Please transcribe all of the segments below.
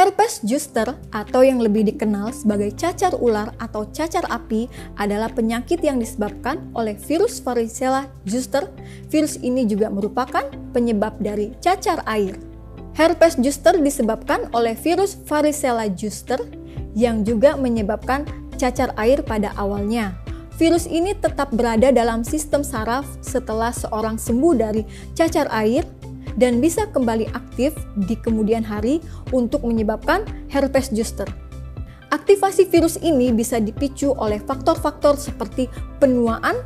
Herpes zoster atau yang lebih dikenal sebagai cacar ular atau cacar api adalah penyakit yang disebabkan oleh virus varicella zoster. Virus ini juga merupakan penyebab dari cacar air. Herpes zoster disebabkan oleh virus varicella zoster yang juga menyebabkan cacar air pada awalnya. Virus ini tetap berada dalam sistem saraf setelah seorang sembuh dari cacar air dan bisa kembali aktif di kemudian hari untuk menyebabkan herpes zoster. Aktivasi virus ini bisa dipicu oleh faktor-faktor seperti penuaan,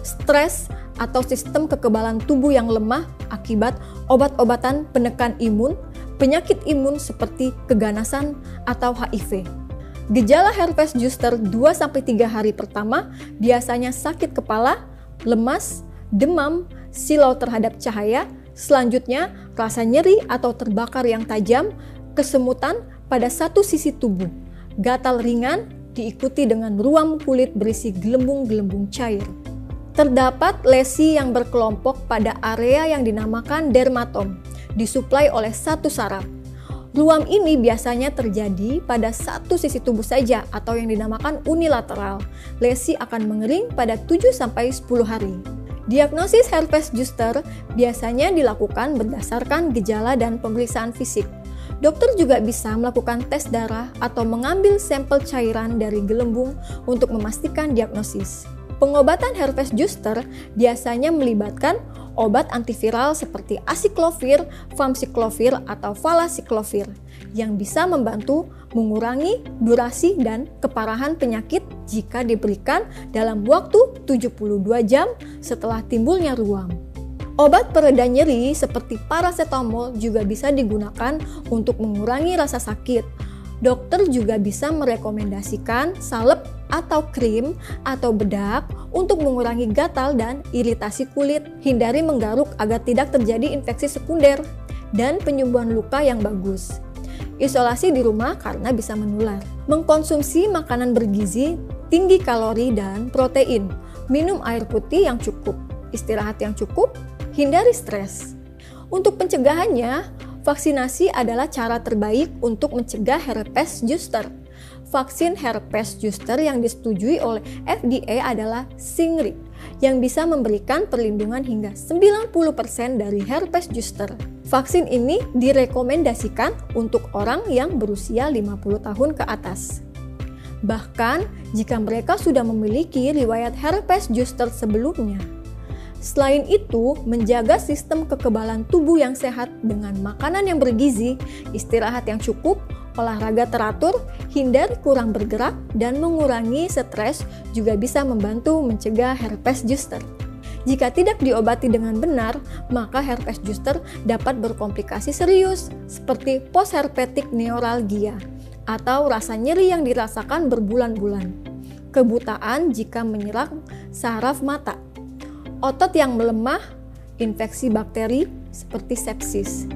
stres, atau sistem kekebalan tubuh yang lemah akibat obat-obatan penekan imun, penyakit imun seperti keganasan atau HIV. Gejala herpes zoster 2-3 hari pertama biasanya sakit kepala, lemas, demam, silau terhadap cahaya. Selanjutnya, rasa nyeri atau terbakar yang tajam, kesemutan pada satu sisi tubuh, gatal ringan, diikuti dengan ruam kulit berisi gelembung-gelembung cair. Terdapat lesi yang berkelompok pada area yang dinamakan dermatom, disuplai oleh satu saraf. Ruam ini biasanya terjadi pada satu sisi tubuh saja atau yang dinamakan unilateral. Lesi akan mengering pada 7-10 hari. Diagnosis herpes zoster biasanya dilakukan berdasarkan gejala dan pemeriksaan fisik. Dokter juga bisa melakukan tes darah atau mengambil sampel cairan dari gelembung untuk memastikan diagnosis. Pengobatan herpes zoster biasanya melibatkan obat antiviral seperti acyclovir, famciclovir, atau valacyclovir yang bisa membantu mengurangi durasi dan keparahan penyakit jika diberikan dalam waktu 72 jam setelah timbulnya ruam. Obat pereda nyeri seperti paracetamol juga bisa digunakan untuk mengurangi rasa sakit. Dokter juga bisa merekomendasikan salep atau krim atau bedak untuk mengurangi gatal dan iritasi kulit. Hindari menggaruk agar tidak terjadi infeksi sekunder dan penyembuhan luka yang bagus. Isolasi di rumah karena bisa menular. Mengkonsumsi makanan bergizi, tinggi kalori dan protein. Minum air putih yang cukup. Istirahat yang cukup. Hindari stres. Untuk pencegahannya, vaksinasi adalah cara terbaik untuk mencegah herpes zoster. Vaksin herpes zoster yang disetujui oleh FDA adalah Shingrix yang bisa memberikan perlindungan hingga 90% dari herpes zoster. Vaksin ini direkomendasikan untuk orang yang berusia 50 tahun ke atas. Bahkan jika mereka sudah memiliki riwayat herpes zoster sebelumnya. Selain itu, menjaga sistem kekebalan tubuh yang sehat dengan makanan yang bergizi, istirahat yang cukup, olahraga teratur, hindari kurang bergerak, dan mengurangi stres juga bisa membantu mencegah herpes zoster. Jika tidak diobati dengan benar, maka herpes zoster dapat berkomplikasi serius seperti postherpetic neuralgia atau rasa nyeri yang dirasakan berbulan-bulan, kebutaan jika menyerang saraf mata, otot yang melemah, infeksi bakteri seperti sepsis.